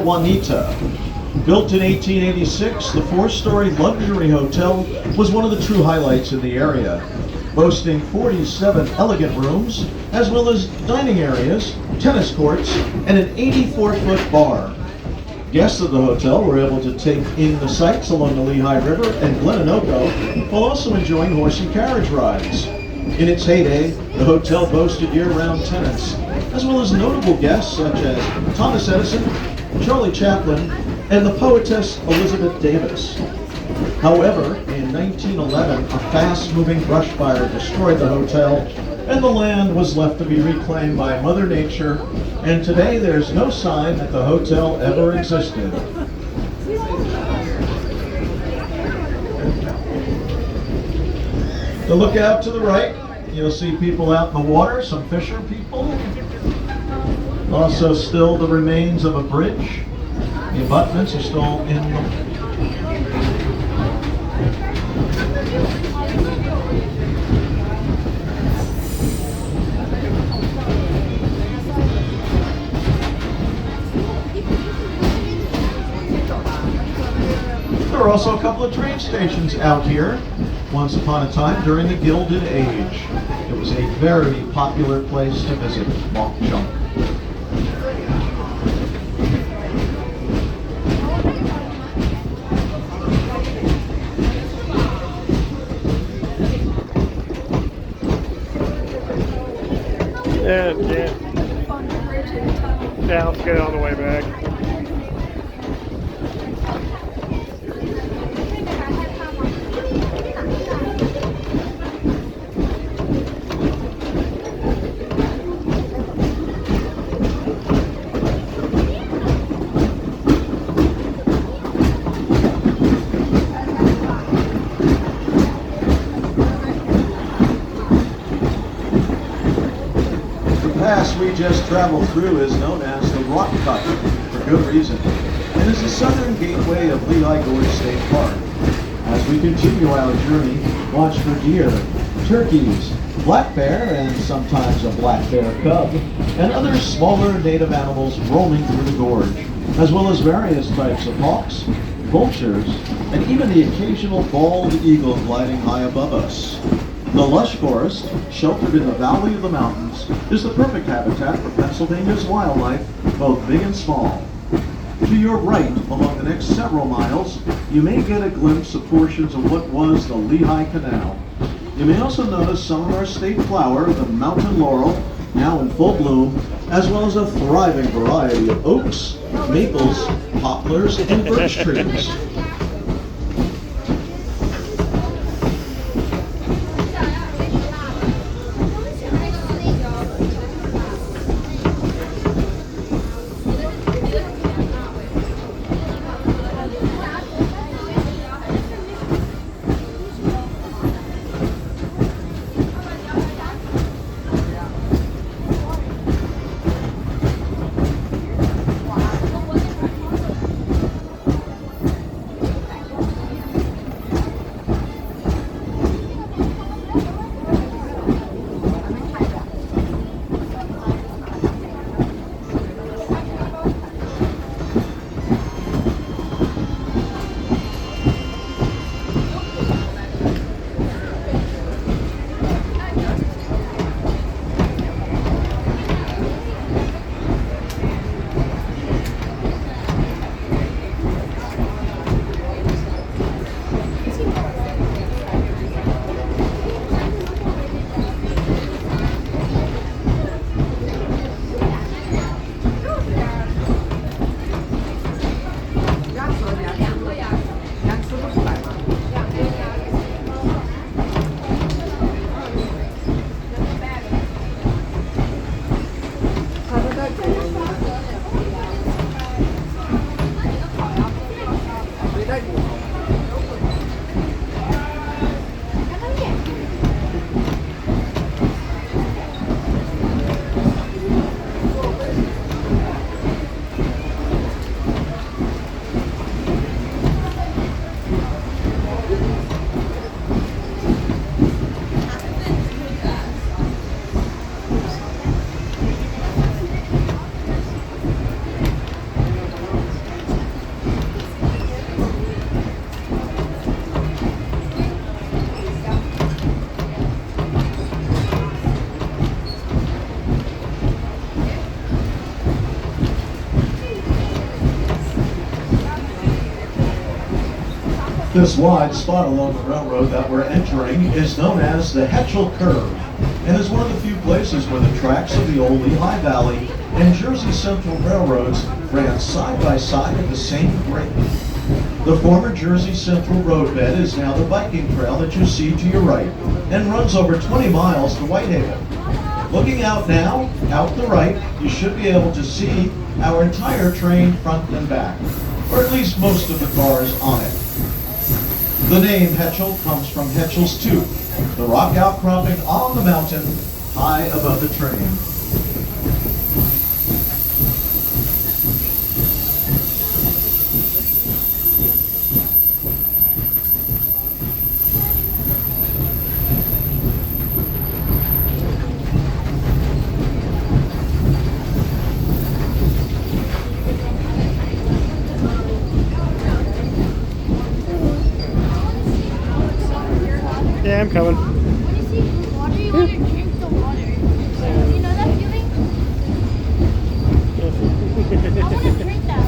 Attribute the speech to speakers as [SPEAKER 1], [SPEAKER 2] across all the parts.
[SPEAKER 1] Juanita. Built in 1886, the four-story luxury hotel was one of the true highlights in the area, boasting 47 elegant rooms, as well as dining areas, tennis courts, and an 84-foot bar. Guests of the hotel were able to take in the sights along the Lehigh River and Glenanoco, while also enjoying horse and carriage rides. In its heyday, the hotel boasted year-round tenants, as well as notable guests such as Thomas Edison, Charlie Chaplin, and the poetess Elizabeth Davis. However, in 1911, a fast-moving brush fire destroyed the hotel, and the land was left to be reclaimed by Mother Nature, and today there's no sign that the hotel ever existed. To look out to the right, you'll see people out in the water, some fisher people. Also still the remains of a bridge. The abutments are still in the... There are also a couple of train stations out here. Once upon a time during the Gilded Age. It was a very popular place to visit, Mauch Chunk.
[SPEAKER 2] Yeah, let's get it on the way back.
[SPEAKER 1] The pass we just traveled through is known as the Rock Cut, for good reason, and is the southern gateway of Lehigh Gorge State Park. As we continue our journey, watch for deer, turkeys, black bear, and sometimes a black bear cub, and other smaller native animals roaming through the gorge, as well as various types of hawks, vultures, and even the occasional bald eagle gliding high above us. The lush forest, sheltered in the valley of the mountains, is the perfect habitat for Pennsylvania's wildlife, both big and small. To your right, along the next several miles, you may get a glimpse of portions of what was the Lehigh Canal. You may also notice some of our state flower, the mountain laurel, now in full bloom, as well as a thriving variety of oaks, maples, poplars, and birch trees. This wide spot along the railroad that we're entering is known as the Hetchel Curve and is one of the few places where the tracks of the old Lehigh Valley and Jersey Central railroads ran side by side at the same grade. The former Jersey Central roadbed is now the biking trail that you see to your right and runs over 20 miles to Whitehaven. Looking out now, out the right, you should be able to see our entire train front and back, or at least most of the cars on it. The name Hetchel comes from Hetchel's Tooth, the rock outcropping on the mountain high above the train.
[SPEAKER 2] Yeah, I'm coming.
[SPEAKER 3] When you see water, you want to drink the water. You know that feeling? I want to drink that.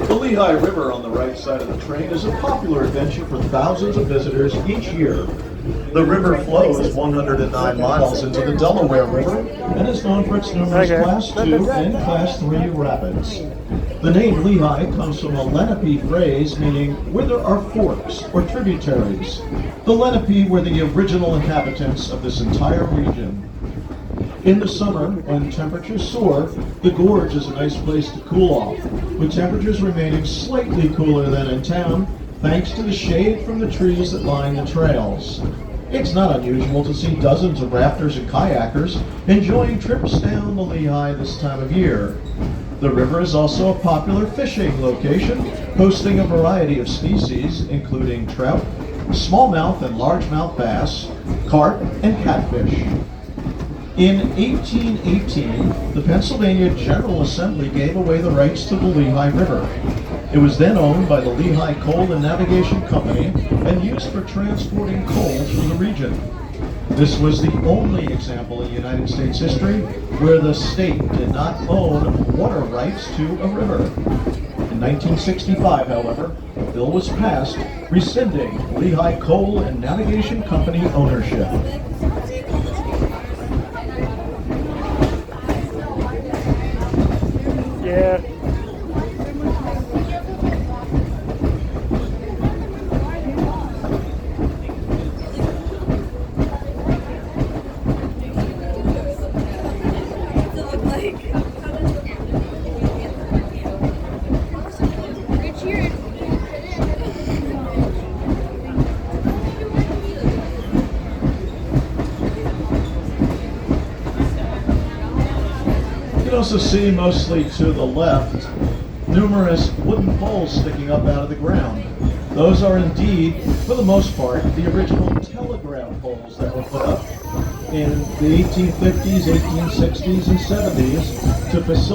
[SPEAKER 1] The Lehigh River on the right side of the train is a popular adventure for thousands of visitors each year. The river flows 109 miles into the Delaware River and is known for its numerous Class 2 and Class 3 rapids. The name Lehigh comes from a Lenape phrase meaning where there are forks or tributaries. The Lenape were the original inhabitants of this entire region. In the summer, when temperatures soar, the gorge is a nice place to cool off, with temperatures remaining slightly cooler than in town, thanks to the shade from the trees that line the trails. It's not unusual to see dozens of rafters and kayakers enjoying trips down the Lehigh this time of year. The river is also a popular fishing location, hosting a variety of species, including trout, smallmouth and largemouth bass, carp, and catfish. In 1818, the Pennsylvania General Assembly gave away the rights to the Lehigh River. It was then owned by the Lehigh Coal and Navigation Company and used for transporting coal through the region. This was the only example in United States history where the state did not own water rights to a river. In 1965, however, a bill was passed rescinding Lehigh Coal and Navigation Company ownership.
[SPEAKER 2] Yeah.
[SPEAKER 1] You can also see, mostly to the left, numerous wooden poles sticking up out of the ground. Those are indeed, for the most part, the original telegraph poles that were put up in the 1850s, 1860s, and 70s to facilitate